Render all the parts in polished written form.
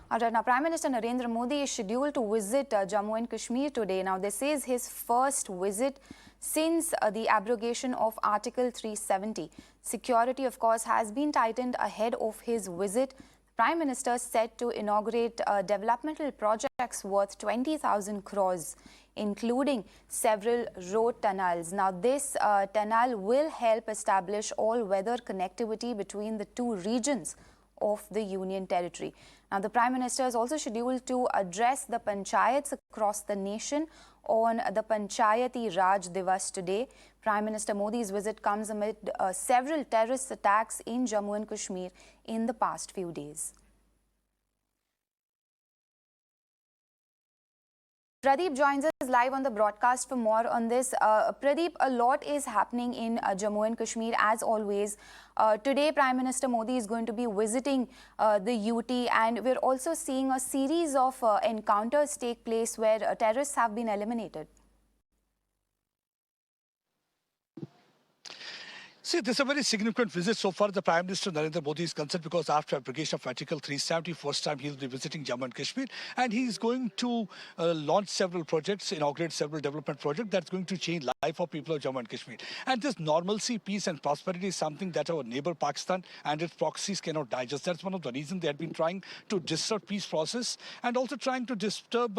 Alright, now Prime Minister Narendra Modi is scheduled to visit Jammu and Kashmir today. Now this is his first visit since the abrogation of Article 370. Security, of course, has been tightened ahead of his visit. Prime Minister said to inaugurate developmental projects worth 20,000 crores, including several road tunnels. Now this tunnel will help establish all-weather connectivity between the two regions of the Union Territory. Now, the Prime Minister is also scheduled to address the panchayats across the nation on the Panchayati Raj Diwas today. Prime Minister Modi's visit comes amid several terrorist attacks in Jammu and Kashmir in the past few days. Pradeep joins us live on the broadcast for more on this. Pradeep, a lot is happening in Jammu and Kashmir as always. Today, Prime Minister Modi is going to be visiting the UT, and we're also seeing a series of encounters take place where terrorists have been eliminated. See, this is a very significant visit so far. The Prime Minister Narendra Modi is concerned because after abrogation of Article 370, first time he will be visiting Jammu and Kashmir, and he is going to launch several projects, inaugurate several development projects that's going to change life of people of Jammu and Kashmir. And this normalcy, peace and prosperity is something that our neighbor Pakistan and its proxies cannot digest. That's one of the reasons they had been trying to disrupt peace process and also trying to disturb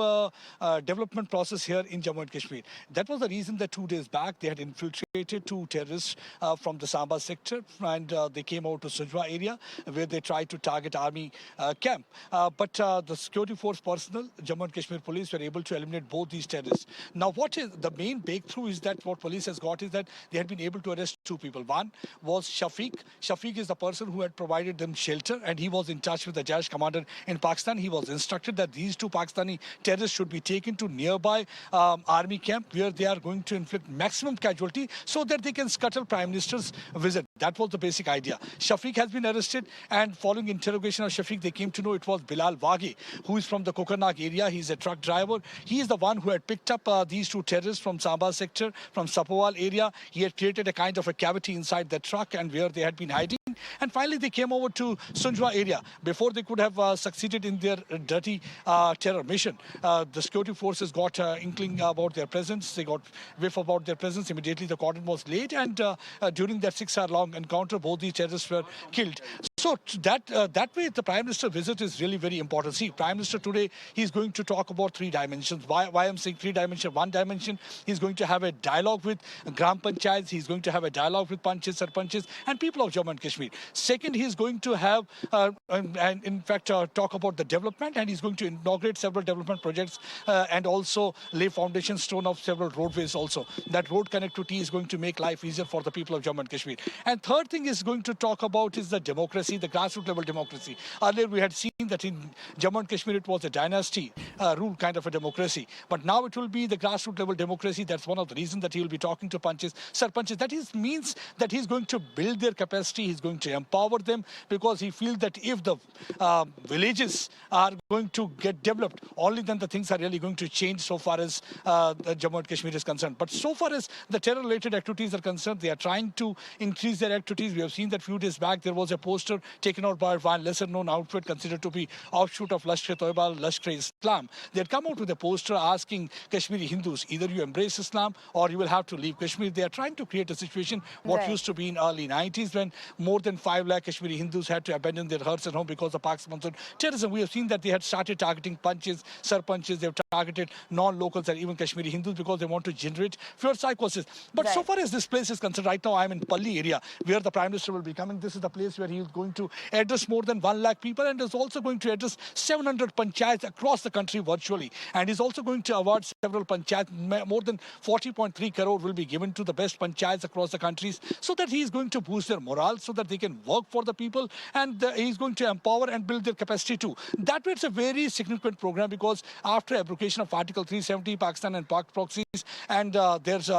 development process here in Jammu and Kashmir. That was the reason that 2 days back they had infiltrated two terrorists from the Samba sector, and they came over to Sujwa area where they tried to target army camp. But the security force personnel, Jammu and Kashmir Police, were able to eliminate both these terrorists. Now, what is the main breakthrough is that what police has got is that they had been able to arrest two people. One was Shafiq. Shafiq is the person who had provided them shelter, and he was in touch with the Jaish commander in Pakistan. He was instructed that these two Pakistani terrorists should be taken to nearby army camp where they are going to inflict maximum casualty so that they can scuttle Prime Minister's visit. That was the basic idea. Shafiq has been arrested, and following interrogation of Shafiq, they came to know it was Bilal Waghi, who is from the Kokarnak area. He's a truck driver. He is the one who had picked up these two terrorists from Samba sector, from Sapowal area. He had created a kind of a cavity inside the truck and where they had been hiding. And finally, they came over to Sunjwa area before they could have succeeded in their dirty terror mission. The security forces got inkling about their presence. They got whiff about their presence. Immediately, the cordon was laid, and during that 6-hour-long encounter, both these terrorists were killed. So that way, the Prime Minister visit is really very important. See, Prime Minister today, he's going to talk about 3 dimensions. Why I'm saying 3 dimensions? One dimension, he's going to have a dialogue with Gram Panchayats. He's going to have a dialogue with Panchayats, Sarpanches, and people of Jammu and Kashmir. Second, he's going to have, and in fact, talk about the development, and he's going to inaugurate several development projects and also lay foundation stone of several roadways also. That road connectivity is going to make life easier for the people of Jammu and Kashmir. And third thing is going to talk about is the democracy, the grassroots level democracy. Earlier, we had seen that in Jammu and Kashmir, it was a dynasty rule kind of a democracy. But now it will be the grassroots level democracy. That's one of the reasons that he will be talking to Panchayats, Sarpanches. That means that he's going to build their capacity. He's going to empower them, because he feels that if the villages are going to get developed, only then the things are really going to change so far as Jammu and Kashmir is concerned. But so far as the terror-related activities are concerned, they are trying to increase their activities. We have seen that few days back there was a poster taken out by one lesser-known outfit considered to be offshoot of Lashkar-e-Toiba, Lashkar-e-Islam. They had come out with a poster asking Kashmiri Hindus, either you embrace Islam or you will have to leave Kashmir. They are trying to create a situation what used to be in early 90s when more than 5 lakh Kashmiri Hindus had to abandon their huts and home because of Pakistan terrorism. We have seen that they had started targeting Panchayats, Sarpanches. They have targeted non-locals and even Kashmiri Hindus because they want to generate fear psychosis. But so far as this place is concerned, right now I'm in Palli area where the Prime Minister will be coming. This is the place where he is going to address more than 1 lakh people, and is also going to address 700 panchayats across the country virtually. And he's also going to award several panchayats. More than 40.3 crore will be given to the best panchayats across the countries, so that he is going to boost their morale, so that they can work for the people, and he's going to empower and build their capacity too. That way, it's a very significant program, because after abrogation of Article 370, Pakistan and Pak proxies and there's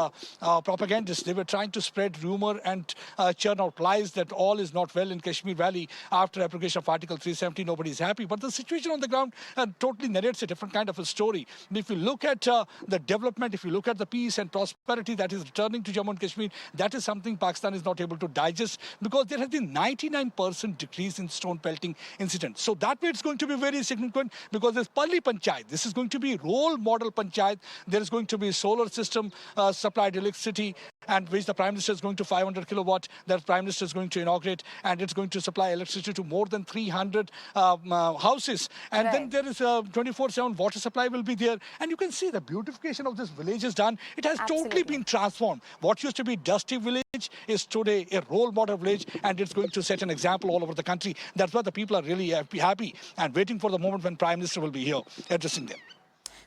propagandists. They were trying to spread rumor and churn out lies that all is not well in Kashmir Valley after abrogation of Article 370. Nobody's happy. But the situation on the ground totally narrates a different kind of a story. If you look at the development, if you look at the peace and prosperity that is returning to Jammu and Kashmir, that is something Pakistan is not able to digest, because there has been 99% decrease in stone pelting incidents. So that way it's going to be very significant, because there's Palli Panchayat. This is going to be role model Panchayat. There is going to be solar system supplied electricity, and which the Prime Minister is going to 500 kilowatt, that Prime Minister is going to inaugurate, and it's going to supply electricity to more than 300 houses. And then there is a 24/7 water supply will be there. And you can see the beautification of this village is done. It has totally been transformed. What used to be dusty village is today a role model village, and it's going to set an example all over the country. That's why the people are really happy and waiting for the moment when Prime Minister will be here addressing them.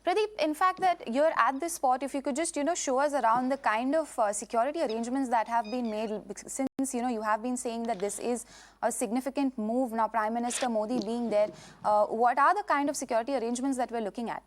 Pradeep, in fact, that you're at this spot, if you could just, show us around the kind of security arrangements that have been made, since, you have been saying that this is a significant move. Now, Prime Minister Modi being there, what are the kind of security arrangements that we're looking at?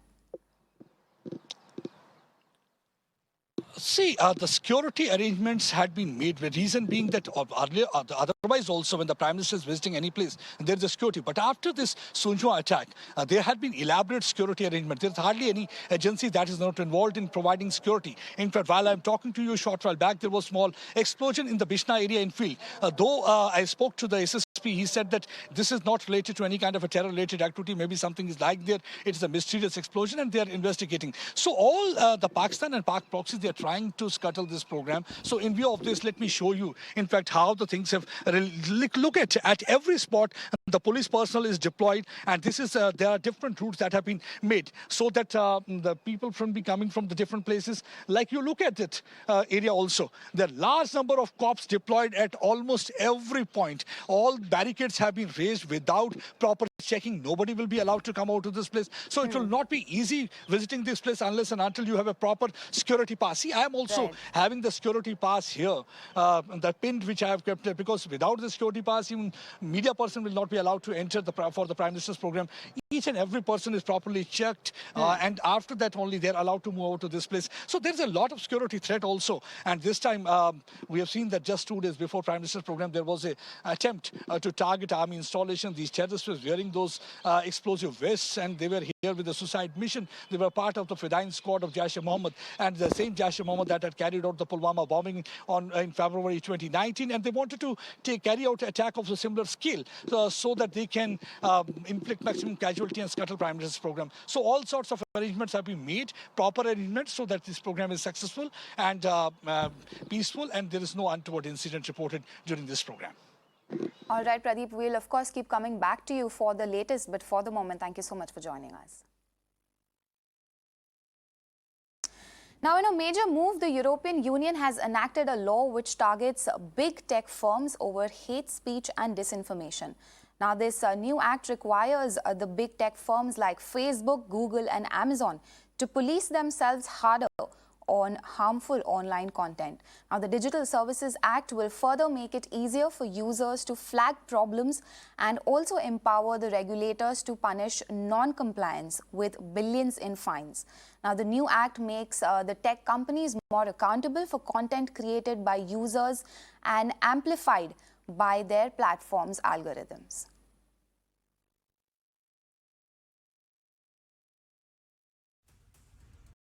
See, the security arrangements had been made, with reason being that earlier, otherwise also when the Prime Minister is visiting any place, there is a security. But after this Sunjwa attack, there had been elaborate security arrangements. There's hardly any agency that is not involved in providing security. In fact, while I'm talking to you a short while back, there was a small explosion in the Bishnah area in field. Though I spoke to the SSP, he said that this is not related to any kind of a terror-related activity. Maybe something is like there. It's a mysterious explosion, and they are investigating. So all the Pakistan and Pak proxies, they are trying to scuttle this program. So in view of this, let me show you, in fact, how the things have... Look at every spot, the police personnel is deployed, and this is there are different routes that have been made so that the people coming from the different places, like you look at it area also, there are large number of cops deployed at almost every point. All barricades have been raised without proper checking. Nobody will be allowed to come out of this place. So it will not be easy visiting this place unless and until you have a proper security pass. See, I am also having the security pass here, the pin which I have kept there, because without the security pass, even media person will not be allowed to enter for the Prime Minister's program. Each and every person is properly checked, and after that only they're allowed to move over to this place. So there's a lot of security threat also. And this time we have seen that just 2 days before Prime Minister's program, there was an attempt to target army installation. These terrorists were wearing those explosive vests, and they were here with the suicide mission. They were part of the Fedayeen squad of Jaish-e-Mohammed, and the same Jaish-e-Mohammed that had carried out the Pulwama bombing in February 2019, and they wanted to carry out an attack of a similar scale so that they can inflict maximum casualty and scuttle Prime Minister's program. So all sorts of arrangements have been made, proper arrangements, so that this program is successful and peaceful, and there is no untoward incident reported during this program. All right, Pradeep, we'll of course keep coming back to you for the latest, but for the moment, thank you so much for joining us. Now, in a major move, the European Union has enacted a law which targets big tech firms over hate speech and disinformation. Now, this new act requires the big tech firms like Facebook, Google and Amazon to police themselves harder on harmful online content. Now, the Digital Services Act will further make it easier for users to flag problems and also empower the regulators to punish non-compliance with billions in fines. Now, the new act makes the tech companies more accountable for content created by users and amplified by their platform's algorithms.